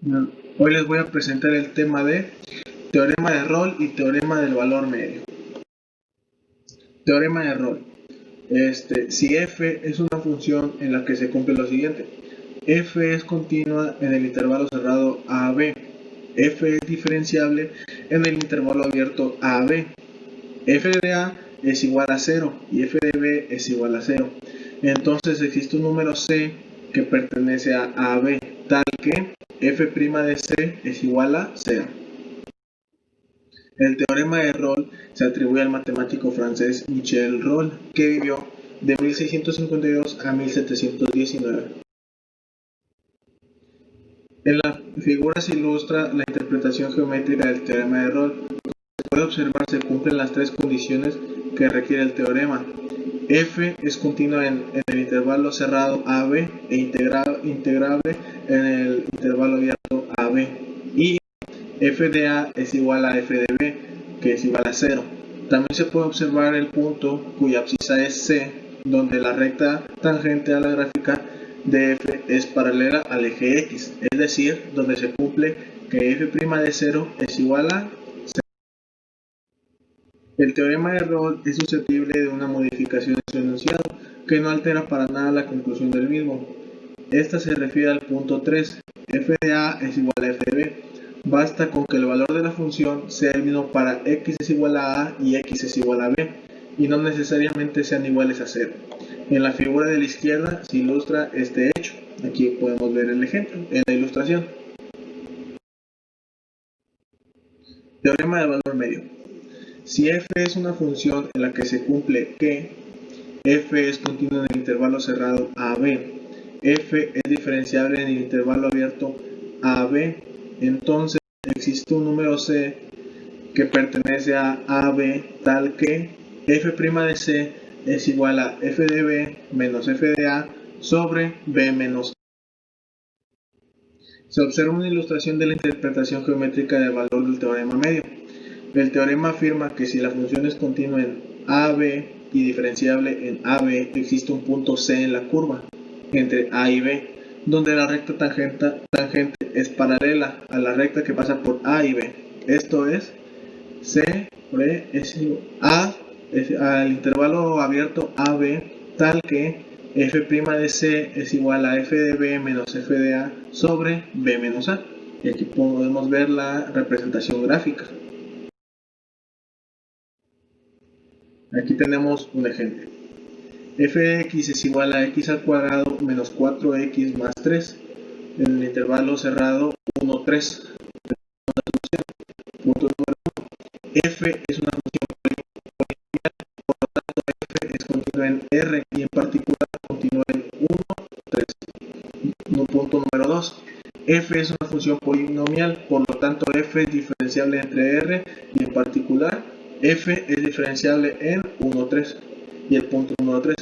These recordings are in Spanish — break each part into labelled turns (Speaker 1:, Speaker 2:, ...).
Speaker 1: Bueno, hoy les voy a presentar el tema de teorema de Rolle y teorema del valor medio. Teorema de Rolle. Si f es una función en la que se cumple lo siguiente: f es continua en el intervalo cerrado a b, f es diferenciable en el intervalo abierto a b, f de a es igual a 0 y f de b es igual a 0. Entonces existe un número c que pertenece a b, tal que f' de c es igual a 0. El teorema de Rolle se atribuye al matemático francés Michel Rolle, que vivió de 1652 a 1719. En la figura se ilustra la interpretación geométrica del teorema de Rolle. Se puede observar se cumplen las tres condiciones que requiere el teorema. F es continua en el intervalo cerrado AB e integrable en el intervalo abierto AB. Y f de a es igual a f de b, que es igual a 0. También se puede observar el punto cuya abscisa es C, donde la recta tangente a la gráfica de f es paralela al eje X, es decir, donde se cumple que f' de 0 es igual a 0. El teorema de Rolle es susceptible de una modificación de su enunciado, que no altera para nada la conclusión del mismo. Esta se refiere al punto 3, f de a es igual a f de b. Basta con que el valor de la función sea el mismo para x es igual a a y x es igual a b, y no necesariamente sean iguales a 0. En la figura de la izquierda se ilustra este hecho. Aquí podemos ver el ejemplo en la ilustración. Teorema del valor medio. Si f es una función en la que se cumple que f es continua en el intervalo cerrado AB, f es diferenciable en el intervalo abierto AB, entonces existe un número c que pertenece a AB tal que f' de c es igual a f de b menos f de a sobre b menos a. Se observa una ilustración de la interpretación geométrica del valor del teorema medio. El teorema afirma que si la función es continua en AB y diferenciable en AB, existe un punto C en la curva entre A y B, donde la recta tangente es paralela a la recta que pasa por A y B. Esto es, C sobre A al intervalo abierto AB, tal que f' de c es igual a f de b menos f de a sobre b menos a. Y aquí podemos ver la representación gráfica. Aquí tenemos un ejemplo. f de x es igual a x al cuadrado menos 4x más 3 en el intervalo cerrado 1, 3. Punto número 1. F es una función polinomial, por lo tanto f es continua en R y en particular continua en 1, 3. Punto número 2. F es una función polinomial, por lo tanto f es diferenciable entre R y en particular f es diferenciable en 1, 3. Y el punto número 3.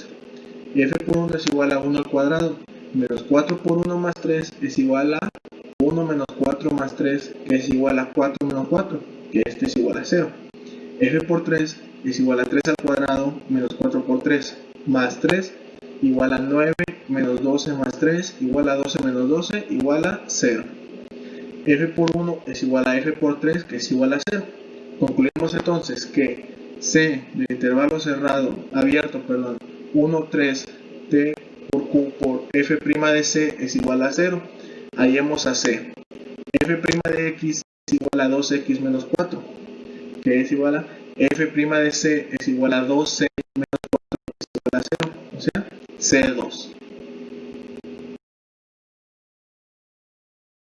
Speaker 1: F por 1 es igual a 1 al cuadrado, menos 4 por 1 más 3 es igual a 1 menos 4 más 3, que es igual a 4 menos 4, que este es igual a 0. F por 3 es igual a 3 al cuadrado, menos 4 por 3, más 3, igual a 9, menos 12 más 3, igual a 12 menos 12, igual a 0. F por 1 es igual a F por 3, que es igual a 0. Concluimos entonces que C del intervalo cerrado, abierto, 1, 3, T por Q por F' de C es igual a 0. Hallemos a C. F' de X es igual a 2X menos 4, que es igual a F' de C es igual a 2C menos 4, que es igual a 0, o sea, C2.